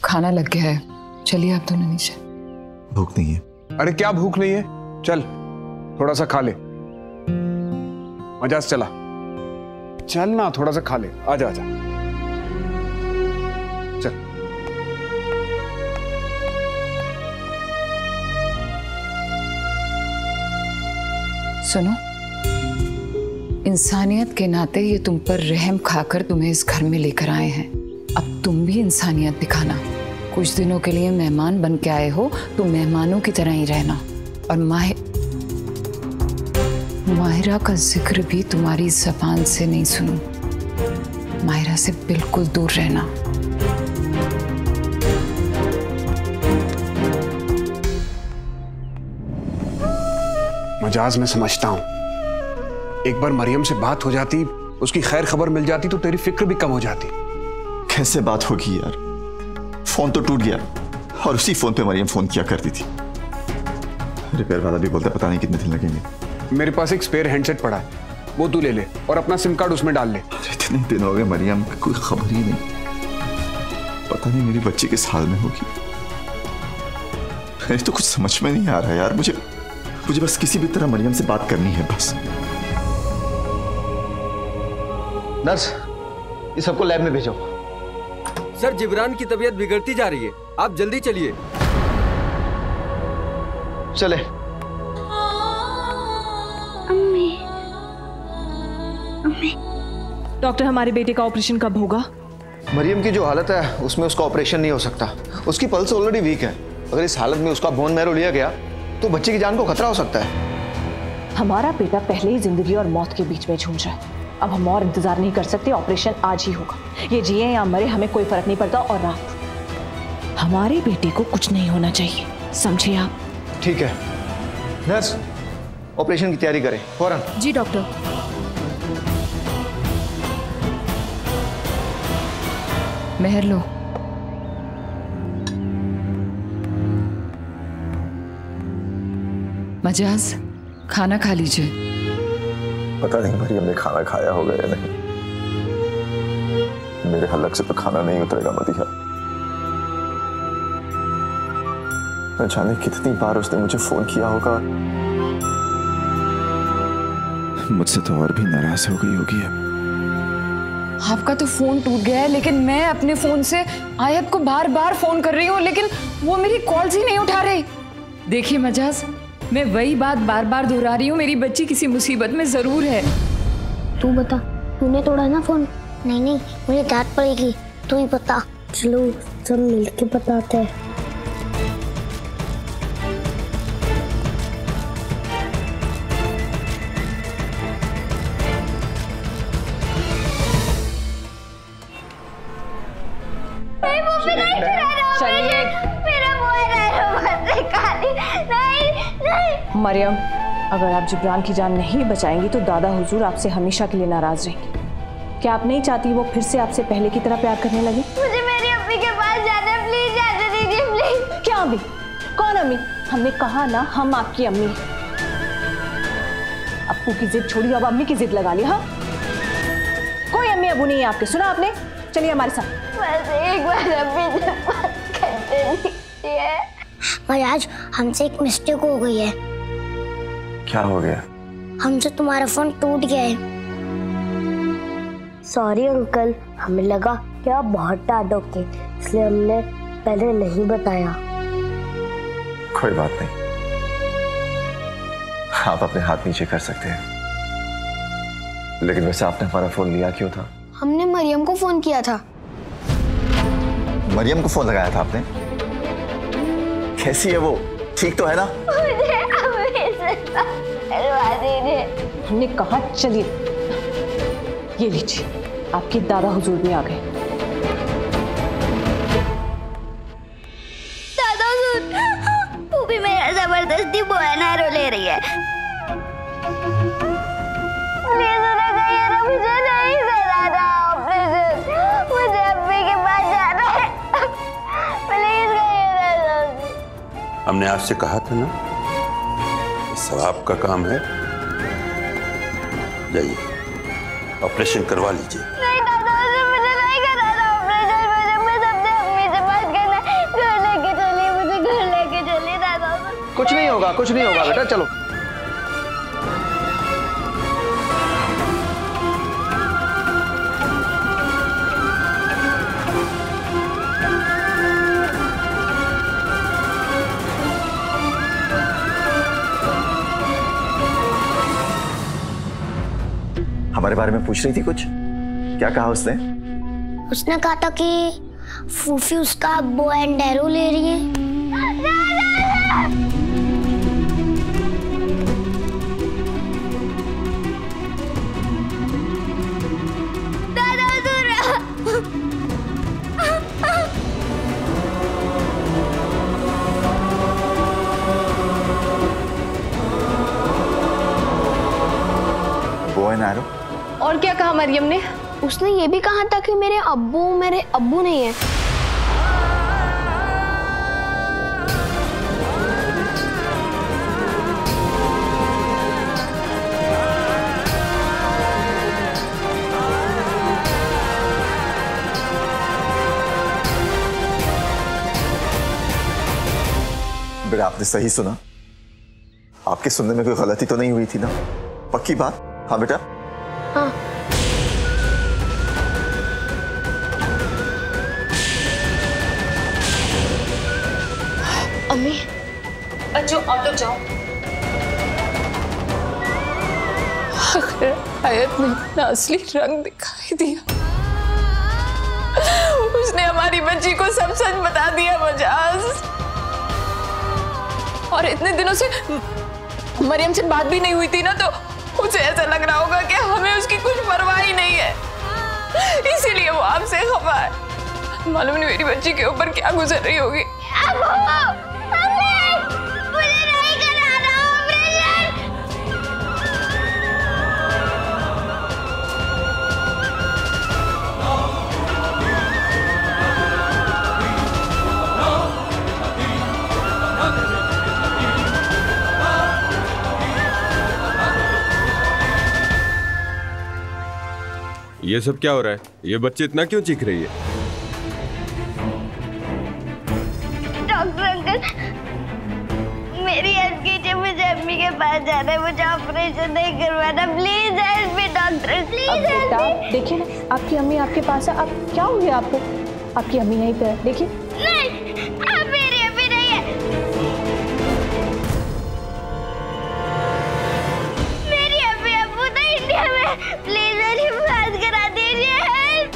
खाना लग गया है, चलिए आप दोनों नीचे। भूख नहीं है। अरे क्या भूख नहीं है, चल थोड़ा सा खा ले। मजाज चला, चल ना थोड़ा सा खा ले, आजा आजा चल। सुनो, इंसानियत के नाते ये तुम पर रहम खाकर तुम्हें इस घर में लेकर आए हैं। अब तुम भी इंसानियत दिखाना। कुछ दिनों के लिए मेहमान बन के आए हो तो मेहमानों की तरह ही रहना। और माहिरा का जिक्र भी तुम्हारी ज़बान से नहीं सुनूं। माहिरा से बिल्कुल दूर रहना। मजाज मैं समझता हूं, एक बार मरियम से बात हो जाती, उसकी खैर खबर मिल जाती तो तेरी फिक्र भी कम हो जाती। कैसे बात होगी यार, फोन तो टूट गया और उसी फोन पे मरियम फोन किया करती थी। रिपेयर वाला भी बोलता पता नहीं कितने दिन लगेंगे। मेरे पास एक स्पेयर हैंडसेट पड़ा है, वो तू ले ले और अपना सिम कार्ड उसमें डाल ले। इतने दिन हो गए मरियम की कोई खबर ही नहीं। पता नहीं मेरी बच्ची किस हाल में होगी। तो कुछ समझ में नहीं आ रहा यार। मुझे बस किसी भी तरह मरियम से बात करनी है बस। नर्स, इस सबको लैब में भेजो। सर, जिब्रान की तबीयत बिगड़ती जा रही है, आप जल्दी चलिए। चले। अम्मी, अम्मी। डॉक्टर, हमारे बेटे का ऑपरेशन कब होगा? मरियम की जो हालत है उसमें उसका ऑपरेशन नहीं हो सकता। उसकी पल्स ऑलरेडी वीक है। अगर इस हालत में उसका बोन मैरो लिया गया तो बच्चे की जान को खतरा हो सकता है। हमारा बेटा पहले ही जिंदगी और मौत के बीच में झूझ रहा है। अब हम और इंतजार नहीं कर सकते, ऑपरेशन आज ही होगा। ये जिए या मरे हमें कोई फर्क नहीं पड़ता। और रात, हमारे बेटे को कुछ नहीं होना चाहिए, समझे आप? ठीक है नर्स, ऑपरेशन की तैयारी करें फौरन। जी डॉक्टर। मेहर लो। मजाज, खाना खा लीजिए। पता नहीं मरियम ने खाना खाया होगा या नहीं। मेरे हलक से तो खाना नहीं उतरेगा मदिहा। न जाने कितनी बार उसने मुझे फोन किया होगा। मुझसे तो और भी नाराज हो गई होगी अब। आपका तो फोन टूट गया है, लेकिन मैं अपने फोन से आयब को बार बार फोन कर रही हूँ, लेकिन वो मेरी कॉल्स ही नहीं उठा रही। देखिए मजाज, मैं वही बात बार बार दोहरा रही हूँ, मेरी बच्ची किसी मुसीबत में जरूर है। तू बता, तूने तोड़ा ना फोन? नहीं नहीं, मुझे डांट पड़ेगी, तू ही बता। चलो सब मिलके बताते हैं। मरियम, अगर आप जिब्रान की जान नहीं बचाएंगी तो दादा हुजूर आपसे हमेशा के लिए नाराज रहेंगे। क्या आप नहीं चाहती वो फिर से आपसे पहले की तरह प्यार करने लगे? मुझे मेरी अम्मी के पास जाना है, प्लीज जाने दीजिए प्लीज। क्या अम्मी? कौन अम्मी? हमने कहा ना हम आपकी अम्मी। अप्पू की जिद छोड़ी, अब अम्मी की जिद लगा ली। हाँ, कोई अम्मी अबू नहीं है आपके, सुना आपने? चलिए हमारे साथ। बस एक बार अम्मी से बात करते दीजिए। मजाज, हमसे एक मिस्टेक हो गई है। क्या हो गया? हमसे तुम्हारा फोन टूट गया है। सॉरी अंकल, हमें लगा कि आप बहुत डांटोगे, इसलिए हमने पहले नहीं बताया। कोई बात नहीं, आप अपने हाथ नीचे कर सकते हैं। लेकिन वैसे आपने हमारा फोन लिया क्यों था? हमने मरियम को फोन किया था। मरियम को फोन लगाया था आपने? कैसी है वो, ठीक तो है ना? मुझे अम्मी से करवा दीजिए। हमने कहा चलिए। ये लीजिए, आपके दादा हुजूर भी आ गए। दादा हुजूर, वो भी मेरा जबरदस्ती बोयानारो ले रही है। प्लीज उन्हें कहिए ना मुझे नहीं कराना ऑपरेशन, मुझे अम्मी के पास जाना है। प्लीज कहिए ना। हमने आपसे कहा था ना, सवाब का काम है। जाइए ऑपरेशन करवा लीजिए। नहीं दादा, मुझे नहीं कराना ऑपरेशन। मुझे अपनी अम्मी से बात करना कुछ नहीं होगा, कुछ नहीं होगा बेटा, चलो। हमारे बारे में पूछ रही थी कुछ? क्या कहा उसने? उसने कहा था कि फूफी उसका बो एंड एरो ले रही है। Bow and arrow? और क्या कहा मरियम ने? उसने ये भी कहा था कि मेरे अब्बू नहीं है। बेटा आपने सही सुना? आपके सुनने में कोई गलती तो नहीं हुई थी ना? पक्की बात? हाँ बेटा? हाँ। अम्मी, अच्छो आप लोग जाओ। आयत ने अपना असली रंग दिखाई दिया। उसने हमारी बच्ची को सब सच बता दिया मजाज। और इतने दिनों से मरियम से बात भी नहीं हुई थी ना, तो उसे ऐसा लग रहा होगा कि हमें उसकी कुछ परवाह ही नहीं है, इसीलिए वो आपसे खफा है। मालूम नहीं मेरी बच्ची के ऊपर क्या गुजर रही होगी। मुझे नहीं कराना ऑपरेशन। ये सब क्या हो रहा है? ये बच्ची इतना क्यों चीख रही है? डॉक्टर अंकल, मेरी हेल्प कीजिए, मुझे अम्मी के पास जाना है, मुझे ऑपरेशन नहीं करवाना, please help me doctor, please help me. देखिए ना, आपकी अम्मी आपके पास है। आप क्या हो गया आपको? आपकी अम्मी यहीं पे है, देखिए। नहीं, अब मेरी अम्मी नहीं है। मेरी अम्मी अब्बू तो इंडिया में, प्लीज मेरी बात करा दीजिए, हेल्प।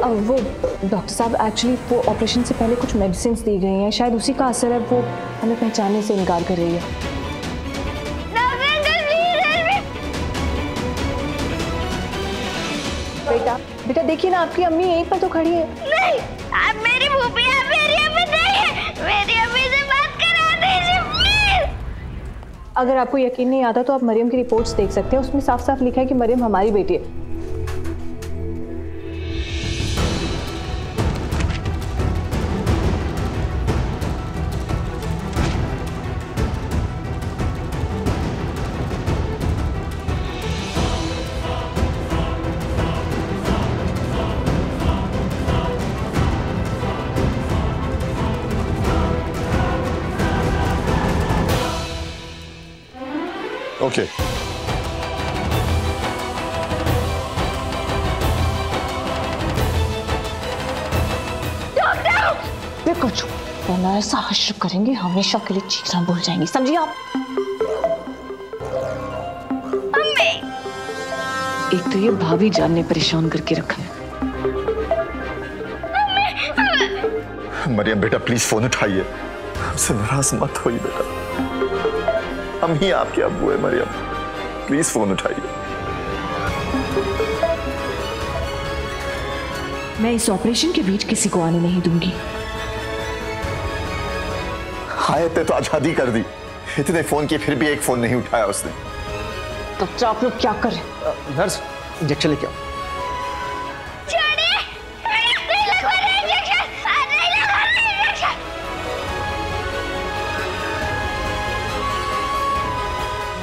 अब वो डॉक्टर साहब, एक्चुअली वो ऑपरेशन से पहले कुछ मेडिसिन दी गई हैं, शायद उसी का असर है, वो हमें पहचानने से इनकार कर रही है। Doctor uncle please help me. बेटा देखिए ना, आपकी अम्मी यहीं पर तो खड़ी है। नहीं, अब मेरी भूपी है, मेरी अम्मी नहीं है, मेरी अम्मी से बात करा दीजिए प्लीज। अगर आपको यकीन नहीं आता तो आप मरियम की रिपोर्ट्स देख सकते हैं, उसमें साफ साफ लिखा है कि मरियम हमारी बेटी है। ओके। बिल्कुल चुप, वरना ऐसा हश्र करेंगे हमेशा के लिए चीखना भूल जाएंगी, समझिए आप? मम्मी, एक तो ये भाभी जान ने परेशान करके रखा है। मरियम बेटा प्लीज फोन उठाइए, हमसे नाराज मत होइए बेटा, हम ही आपके अब्बू है। मरियम प्लीज फोन उठाइए। मैं इस ऑपरेशन के बीच किसी को आने नहीं दूंगी। आयत ने तो आजादी कर दी, इतने फोन किए फिर भी एक फोन नहीं उठाया उसने। तो आप लोग क्या कर रहे हैं? नर्स, इंजेक्शन लेके आओ। छोड़िए, नहीं लगवा रहे इंजेक्शन, नहीं लगवा रहे इंजेक्शन।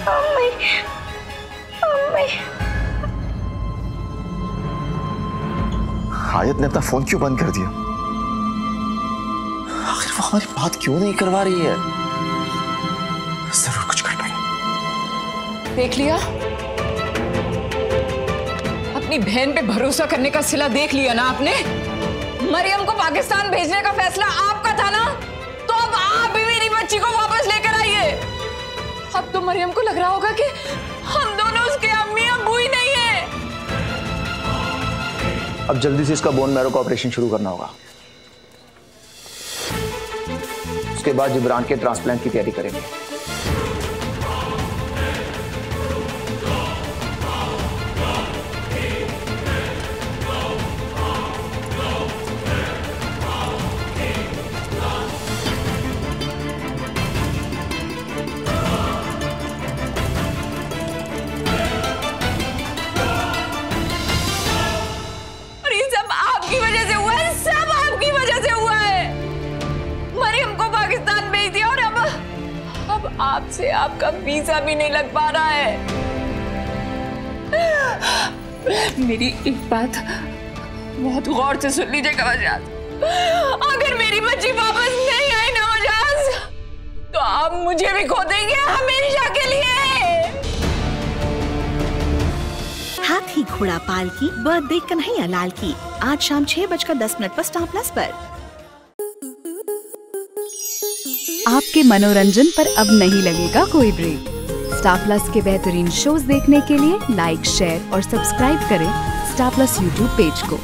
Mummy, mummy. आयत ने अपना फोन क्यों बंद कर दिया? हमारी बात क्यों नहीं करवा रही है? जरूर कुछ गड़बड़ है। देख लिया, अपनी बहन पे भरोसा करने का सिला देख लिया ना आपने। मरियम को पाकिस्तान भेजने का फैसला आपका था ना, तो अब आप भी मेरी बच्ची को वापस लेकर आइए। अब तो मरियम को लग रहा होगा कि हम दोनों उसके अम्मी अब्बू ही नहीं है। अब जल्दी से इसका बोन मैरो का ऑपरेशन शुरू करना होगा। उसके बाद जिब्रान के ट्रांसप्लांट की तैयारी करेंगे। आपसे आपका वीजा भी नहीं लग पा रहा है। मेरी एक बात बहुत गौर से सुन लीजिएगा मजाज, अगर मेरी बच्ची वापस नहीं आई ना मजाज, तो आप मुझे भी खो देंगे हमेशा के लिए। हाथी घोड़ा पाल की बर्थडे कन्हैया लाल की आज शाम 6:10 पर स्टार प्लस पर। आपके मनोरंजन पर अब नहीं लगेगा कोई ब्रेक। स्टार प्लस के बेहतरीन शोज देखने के लिए लाइक, शेयर और सब्सक्राइब करें स्टार प्लस यूट्यूब पेज को।